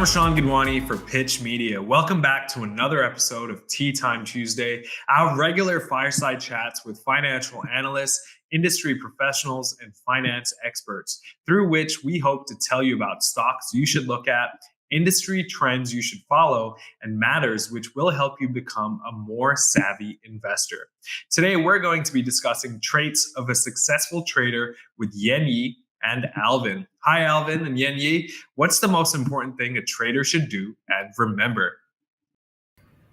Rashawn Gidwani for Pitch Media. Welcome back to another episode of Tea Time Tuesday, our regular fireside chats with financial analysts, industry professionals, and finance experts, through which we hope to tell you about stocks you should look at, industry trends you should follow, and matters which will help you become a more savvy investor. Today, we're going to be discussing traits of a successful trader with Yi and Alvin. Hi, Alvin and Yi. What's the most important thing a trader should do and remember?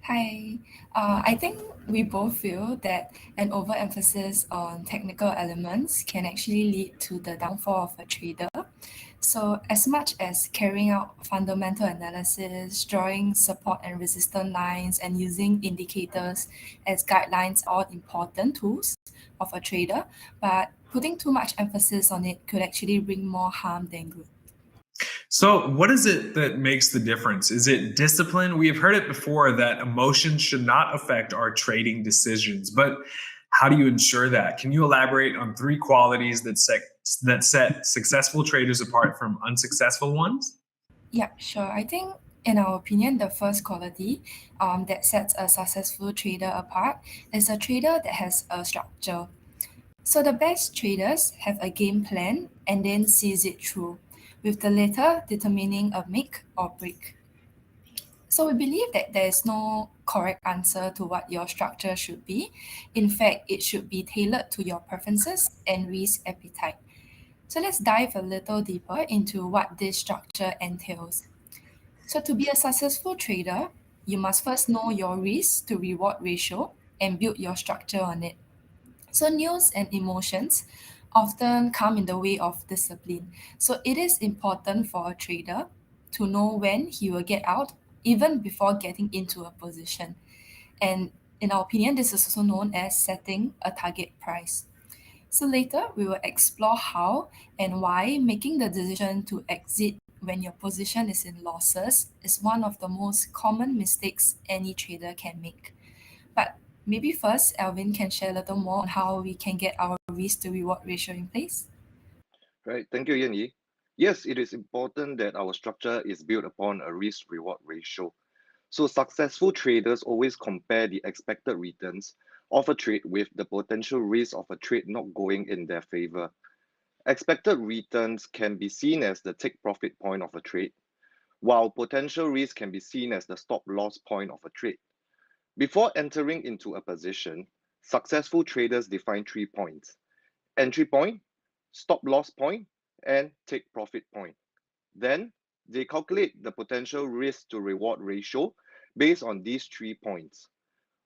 Hi. I think we both feel that an overemphasis on technical elements can actually lead to the downfall of a trader. So, as much as carrying out fundamental analysis, drawing support and resistance lines, and using indicators as guidelines are all important tools of a trader, but putting too much emphasis on it could actually bring more harm than good. So, what is it that makes the difference? Is it discipline? We have heard it before that emotions should not affect our trading decisions, but how do you ensure that? Can you elaborate on three qualities that set successful traders apart from unsuccessful ones? Yeah, sure. I think, in our opinion, the first quality that sets a successful trader apart is a trader that has a structure. So the best traders have a game plan and then sees it through, with the latter determining a make or break. So we believe that there is no correct answer to what your structure should be. In fact, it should be tailored to your preferences and risk appetite. So let's dive a little deeper into what this structure entails. So to be a successful trader, you must first know your risk to reward ratio and build your structure on it. So news and emotions often come in the way of discipline. So it is important for a trader to know when he will get out even before getting into a position. And in our opinion, this is also known as setting a target price. So later, we will explore how and why making the decision to exit when your position is in losses is one of the most common mistakes any trader can make. But maybe first, Alvin can share a little more on how we can get our risk to reward ratio in place. Right. Thank you, Yan. Yes, it is important that our structure is built upon a risk-reward ratio. So successful traders always compare the expected returns of a trade with the potential risk of a trade not going in their favor. Expected returns can be seen as the take profit point of a trade, while potential risk can be seen as the stop loss point of a trade. Before entering into a position, successful traders define 3 points: entry point, stop loss point, and take profit point. Then they calculate the potential risk to reward ratio based on these 3 points.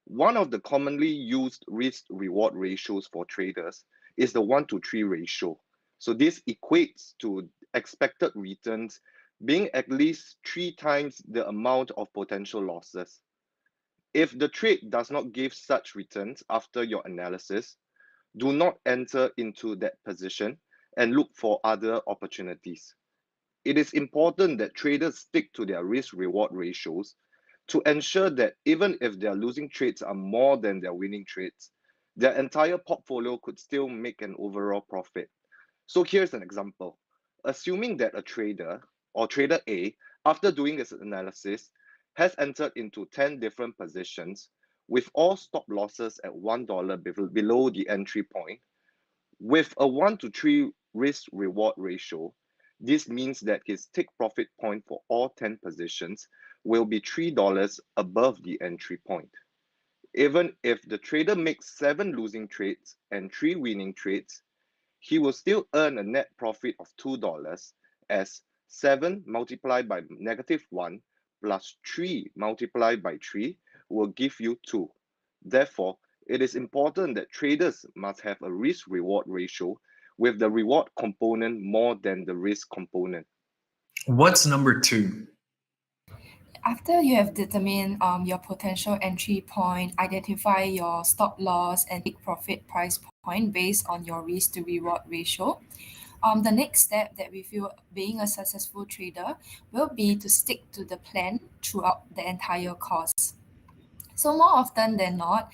One of the commonly used risk reward ratios for traders is the 1-to-3 ratio. So this equates to expected returns being at least 3 times the amount of potential losses. If the trade does not give such returns after your analysis, do not enter into that position and look for other opportunities. It is important that traders stick to their risk-reward ratios to ensure that even if their losing trades are more than their winning trades, their entire portfolio could still make an overall profit. So here's an example. Assuming that a trader or trader A, after doing his analysis, has entered into 10 different positions with all stop losses at $1 below the entry point, with a 1-to-3 risk reward ratio, this means that his take profit point for all 10 positions will be $3 above the entry point. Even if the trader makes 7 losing trades and 3 winning trades, he will still earn a net profit of $2, as 7 multiplied by -1 plus 3 multiplied by 3 will give you 2. Therefore, it is important that traders must have a risk-reward ratio with the reward component more than the risk component. What's number 2? After you have determined your potential entry point, identify your stop loss and take profit price point based on your risk to reward ratio. The next step that we feel being a successful trader will be to stick to the plan throughout the entire course. So more often than not,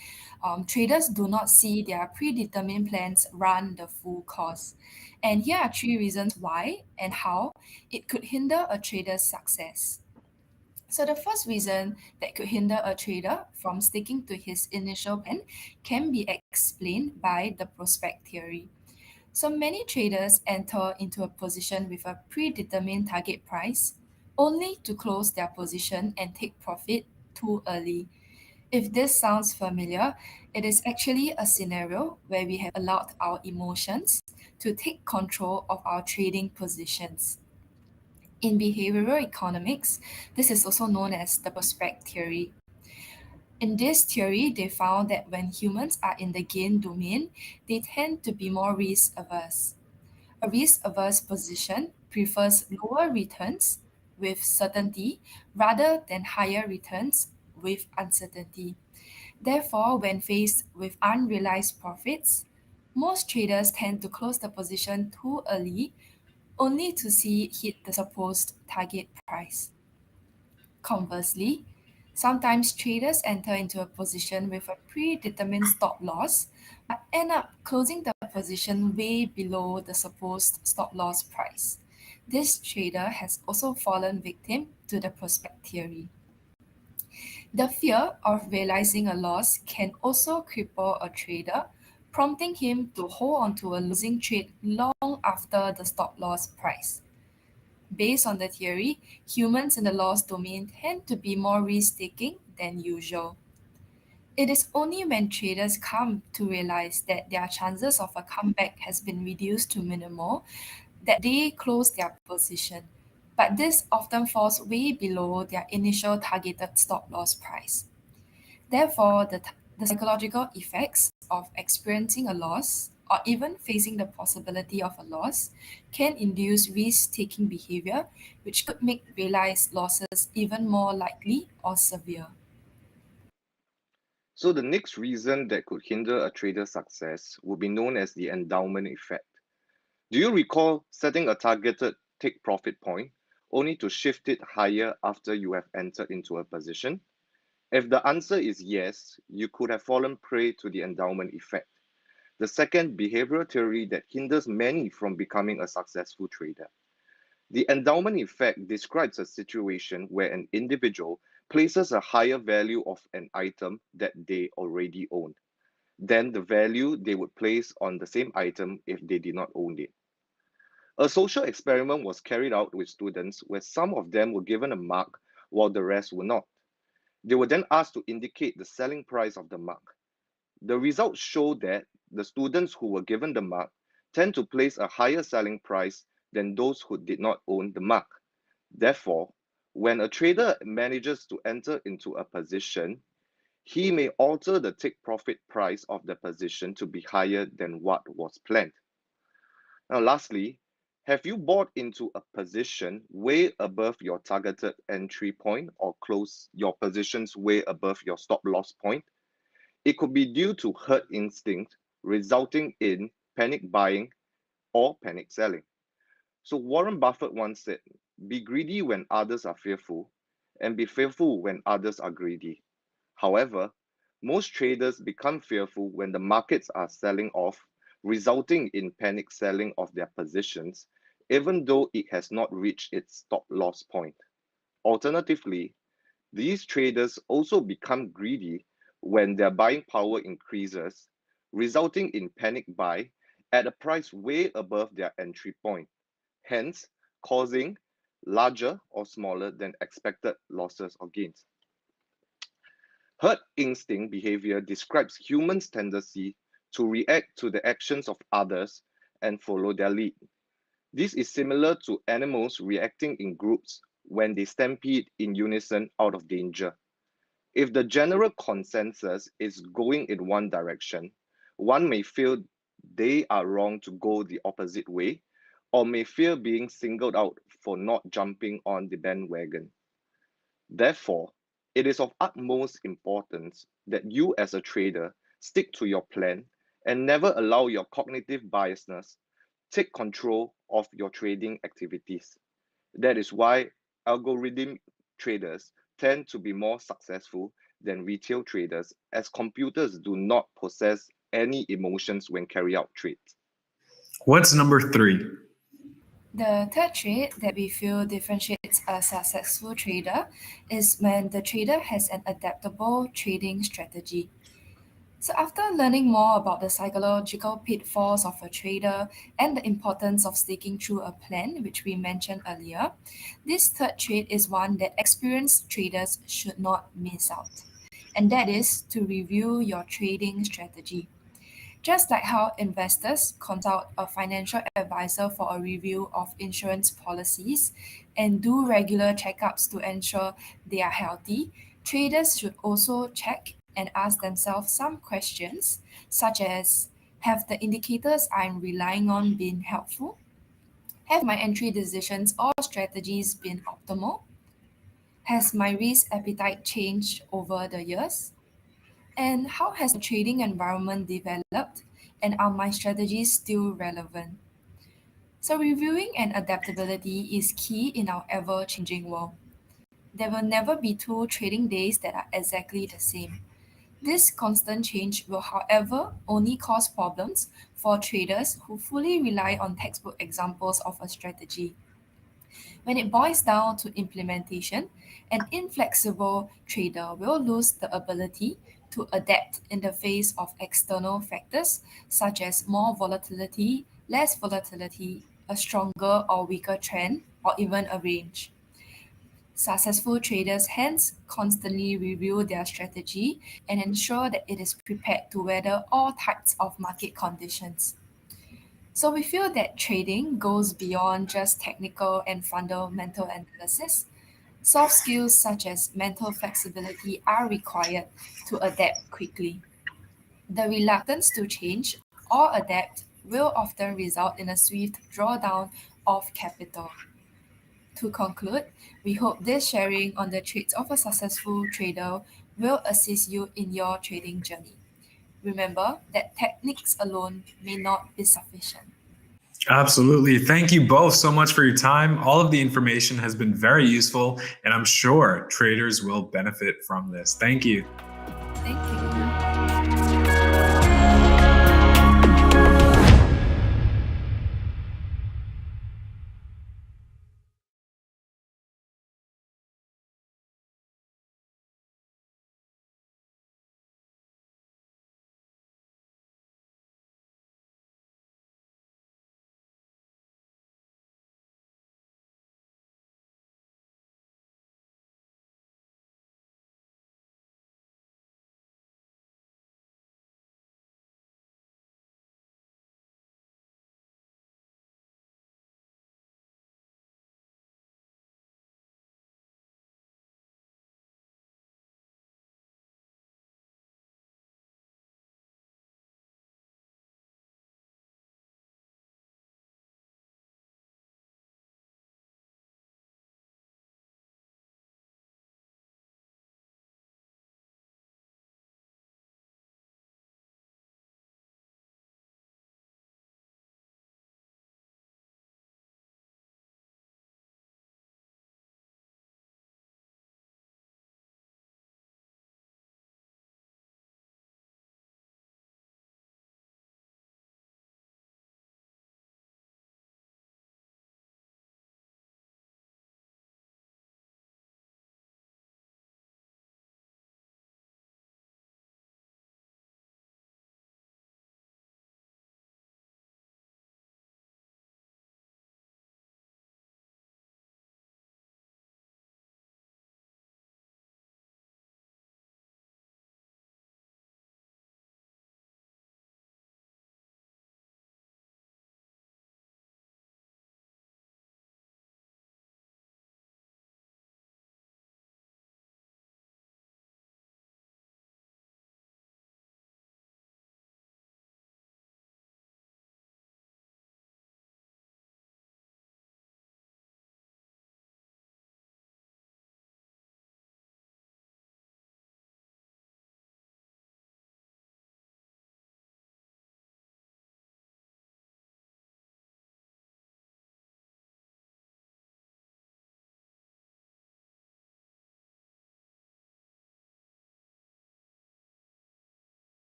traders do not see their predetermined plans run the full course. And here are 3 reasons why and how it could hinder a trader's success. So the first reason that could hinder a trader from sticking to his initial plan can be explained by the prospect theory. So many traders enter into a position with a predetermined target price only to close their position and take profit too early. If this sounds familiar, it is actually a scenario where we have allowed our emotions to take control of our trading positions. In behavioral economics, this is also known as the prospect theory. In this theory, they found that when humans are in the gain domain, they tend to be more risk averse. A risk averse position prefers lower returns with certainty rather than higher returns with uncertainty. Therefore, when faced with unrealized profits, most traders tend to close the position too early only to see it hit the supposed target price. Conversely, sometimes traders enter into a position with a predetermined stop loss but end up closing the position way below the supposed stop loss price. This trader has also fallen victim to the prospect theory. The fear of realizing a loss can also cripple a trader, prompting him to hold on to a losing trade long after the stop loss price. Based on the theory, humans in the loss domain tend to be more risk taking than usual. It is only when traders come to realize that their chances of a comeback has been reduced to minimal that they close their position. But this often falls way below their initial targeted stop loss price. Therefore, the psychological effects of experiencing a loss or even facing the possibility of a loss can induce risk taking behavior, which could make realized losses even more likely or severe. So the next reason that could hinder a trader's success would be known as the endowment effect. Do you recall setting a targeted take profit point only to shift it higher after you have entered into a position? If the answer is yes, you could have fallen prey to the endowment effect, the second behavioral theory that hinders many from becoming a successful trader. The endowment effect describes a situation where an individual places a higher value of an item that they already own than the value they would place on the same item if they did not own it. A social experiment was carried out with students where some of them were given a mark while the rest were not. They were then asked to indicate the selling price of the mark. The results show that the students who were given the mark tend to place a higher selling price than those who did not own the mark. Therefore, when a trader manages to enter into a position, he may alter the take profit price of the position to be higher than what was planned. Now, lastly, have you bought into a position way above your targeted entry point or close your positions way above your stop loss point? It could be due to herd instinct, resulting in panic buying or panic selling. So Warren Buffett once said, be greedy when others are fearful, and be fearful when others are greedy. However, most traders become fearful when the markets are selling off, resulting in panic selling of their positions, even though it has not reached its stop loss point. Alternatively, these traders also become greedy when their buying power increases, resulting in panic buy at a price way above their entry point, hence causing larger or smaller than expected losses or gains. Herd instinct behavior describes humans' tendency to react to the actions of others and follow their lead. This is similar to animals reacting in groups when they stampede in unison out of danger. If the general consensus is going in one direction, one may feel they are wrong to go the opposite way, or may fear being singled out for not jumping on the bandwagon. Therefore, it is of utmost importance that you as a trader stick to your plan and never allow your cognitive biasness take control of your trading activities. That is why algorithm traders tend to be more successful than retail traders, as computers do not possess any emotions when carry out trades. What's number three? The third trait that we feel differentiates a successful trader is when the trader has an adaptable trading strategy. So, after learning more about the psychological pitfalls of a trader and the importance of sticking through a plan, which we mentioned earlier, this third trait is one that experienced traders should not miss out. And that is to review your trading strategy. Just like how investors consult a financial advisor for a review of insurance policies and do regular checkups to ensure they are healthy, traders should also check and ask themselves some questions, such as: have the indicators I'm relying on been helpful? Have my entry decisions or strategies been optimal? Has my risk appetite changed over the years? And how has the trading environment developed? And are my strategies still relevant? So, reviewing and adaptability is key in our ever changing world. There will never be two trading days that are exactly the same. This constant change will, however, only cause problems for traders who fully rely on textbook examples of a strategy. When it boils down to implementation, an inflexible trader will lose the ability to adapt in the face of external factors such as more volatility, less volatility, a stronger or weaker trend, or even a range. Successful traders hence constantly review their strategy and ensure that it is prepared to weather all types of market conditions. So we feel that trading goes beyond just technical and fundamental analysis. Soft skills such as mental flexibility are required to adapt quickly. The reluctance to change or adapt will often result in a swift drawdown of capital. To conclude, we hope this sharing on the traits of a successful trader will assist you in your trading journey. Remember that techniques alone may not be sufficient. Absolutely. Thank you both so much for your time. All of the information has been very useful, and I'm sure traders will benefit from this. Thank you. Thank you.